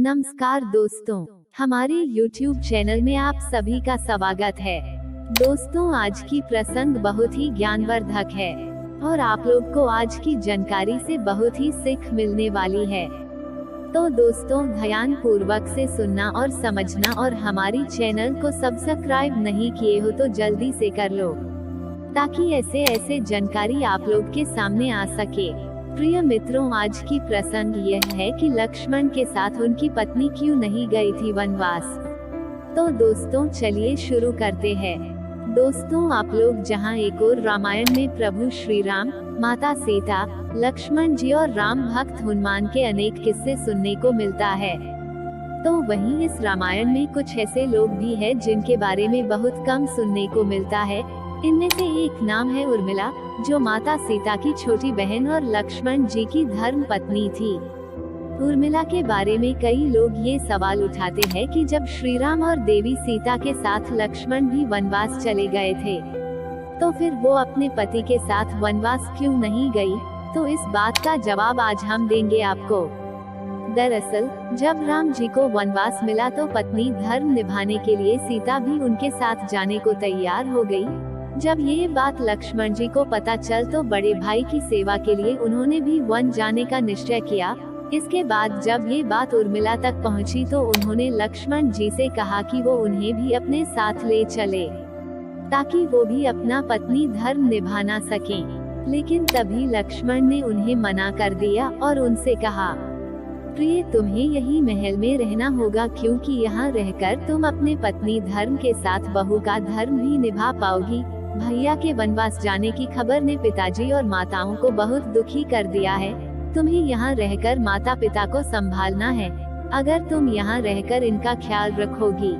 नमस्कार दोस्तों, हमारे YouTube चैनल में आप सभी का स्वागत है। दोस्तों, आज की प्रसंग बहुत ही ज्ञानवर्धक है और आप लोग को आज की जानकारी से बहुत ही सीख मिलने वाली है। तो दोस्तों, ध्यान पूर्वक से सुनना और समझना, और हमारी चैनल को सब्सक्राइब नहीं किए हो तो जल्दी से कर लो, ताकि ऐसे जानकारी आप लोग के सामने आ सके। प्रिय मित्रों, आज की प्रसंग यह है कि लक्ष्मण के साथ उनकी पत्नी क्यों नहीं गई थी वनवास। तो दोस्तों, चलिए शुरू करते हैं। दोस्तों, आप लोग जहां एक और रामायण में प्रभु श्री राम, माता सीता, लक्ष्मण जी और राम भक्त हनुमान के अनेक किस्से सुनने को मिलता है, तो वहीं इस रामायण में कुछ ऐसे लोग भी हैं जिनके बारे में बहुत कम सुनने को मिलता है। इनमें से एक नाम है उर्मिला, जो माता सीता की छोटी बहन और लक्ष्मण जी की धर्म पत्नी थी। उर्मिला के बारे में कई लोग ये सवाल उठाते हैं कि जब श्री राम और देवी सीता के साथ लक्ष्मण भी वनवास चले गए थे, तो फिर वो अपने पति के साथ वनवास क्यों नहीं गई। तो इस बात का जवाब आज हम देंगे आपको। दरअसल, जब राम जी को वनवास मिला तो पत्नी धर्म निभाने के लिए सीता भी उनके साथ जाने को तैयार हो गई। जब ये बात लक्ष्मण जी को पता चल तो बड़े भाई की सेवा के लिए उन्होंने भी वन जाने का निश्चय किया। इसके बाद जब ये बात उर्मिला तक पहुंची तो उन्होंने लक्ष्मण जी से कहा कि वो उन्हें भी अपने साथ ले चले, ताकि वो भी अपना पत्नी धर्म निभाना सकें। लेकिन तभी लक्ष्मण ने उन्हें मना कर दिया और उनसे कहा, प्रिय, तुम्हें यही महल में रहना होगा, क्योंकि यहाँ रहकर तुम अपने पत्नी धर्म के साथ बहू का धर्म भी निभा पाओगी। भैया के वनवास जाने की खबर ने पिताजी और माताओं को बहुत दुखी कर दिया है। तुम्हें यहाँ रहकर माता पिता को संभालना है। अगर तुम यहाँ रहकर इनका ख्याल रखोगी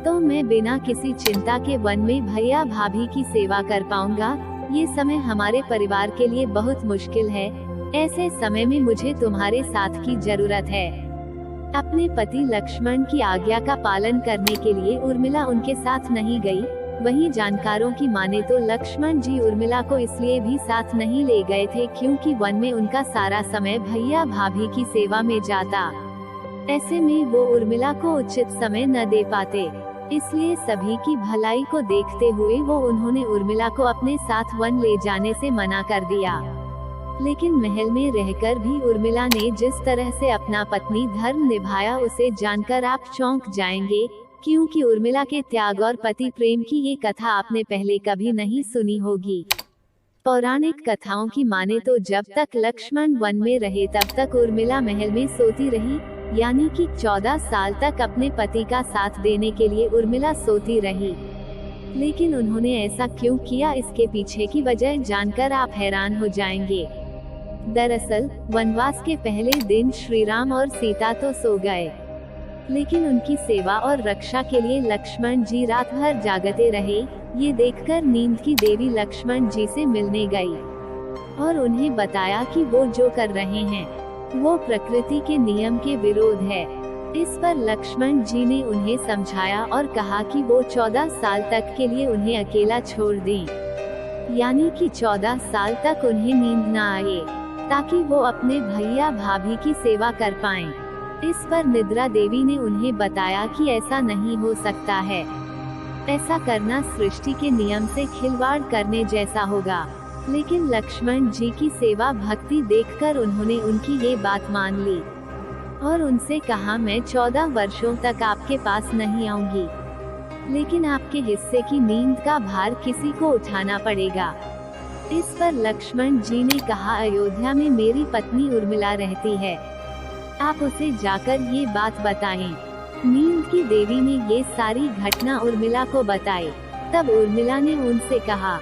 तो मैं बिना किसी चिंता के वन में भैया भाभी की सेवा कर पाऊंगा। ये समय हमारे परिवार के लिए बहुत मुश्किल है। ऐसे समय में मुझे तुम्हारे साथ की जरूरत है। अपने पति लक्ष्मण की आज्ञा का पालन करने के लिए उर्मिला उनके साथ नहीं गई। वहीं जानकारों की माने तो लक्ष्मण जी उर्मिला को इसलिए भी साथ नहीं ले गए थे क्योंकि वन में उनका सारा समय भैया भाभी की सेवा में जाता। ऐसे में वो उर्मिला को उचित समय न दे पाते। इसलिए सभी की भलाई को देखते हुए वो उन्होंने उर्मिला को अपने साथ वन ले जाने से मना कर दिया। लेकिन महल में रहकर भी उर्मिला ने जिस तरह से अपना पत्नी धर्म निभाया, उसे जानकर आप चौंक जाएंगे, क्योंकि उर्मिला के त्याग और पति प्रेम की ये कथा आपने पहले कभी नहीं सुनी होगी। पौराणिक कथाओं की माने तो जब तक लक्ष्मण वन में रहे तब तक उर्मिला महल में सोती रही, यानी कि 14 साल तक अपने पति का साथ देने के लिए उर्मिला सोती रही। लेकिन उन्होंने ऐसा क्यों किया, इसके पीछे की वजह जानकर आप हैरान हो जाएंगे। दरअसल, वनवास के पहले दिन श्री राम और सीता तो सो गए, लेकिन उनकी सेवा और रक्षा के लिए लक्ष्मण जी रात भर जागते रहे। ये देखकर नींद की देवी लक्ष्मण जी से मिलने गई और उन्हें बताया कि वो जो कर रहे हैं वो प्रकृति के नियम के विरोध है। इस पर लक्ष्मण जी ने उन्हें समझाया और कहा कि वो 14 साल तक के लिए उन्हें अकेला छोड़ दें, यानी कि 14 साल तक उन्हें नींद न आए, ताकि वो अपने भैया भाभी की सेवा कर पाएं। इस पर निद्रा देवी ने उन्हें बताया कि ऐसा नहीं हो सकता है। ऐसा करना सृष्टि के नियम से खिलवाड़ करने जैसा होगा। लेकिन लक्ष्मण जी की सेवा भक्ति देखकर उन्होंने उनकी ये बात मान ली और उनसे कहा, मैं 14 वर्षों तक आपके पास नहीं आऊंगी, लेकिन आपके हिस्से की नींद का भार किसी को उठाना पड़ेगा। इस पर लक्ष्मण जी ने कहा, अयोध्या में मेरी पत्नी उर्मिला रहती है, आप उसे जाकर ये बात बताएं। नींद की देवी ने ये सारी घटना उर्मिला को बताई। तब उर्मिला ने उनसे कहा,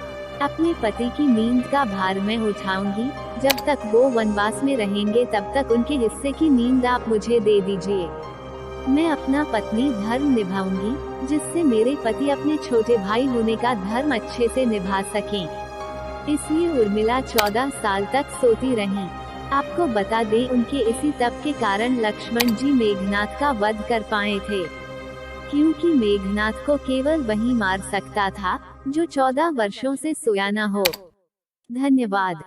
अपने पति की नींद का भार मैं उठाऊंगी। जब तक वो वनवास में रहेंगे तब तक उनके हिस्से की नींद आप मुझे दे दीजिए। मैं अपना पत्नी धर्म निभाऊंगी, जिससे मेरे पति अपने छोटे भाई होने का धर्म अच्छे से निभा सकें। इसलिए उर्मिला 14 साल तक सोती रही। आपको बता दें, उनके इसी तप के कारण लक्ष्मण जी मेघनाद का वध कर पाए थे, क्योंकि मेघनाद को केवल वही मार सकता था जो 14 वर्षों से सोया न हो। धन्यवाद।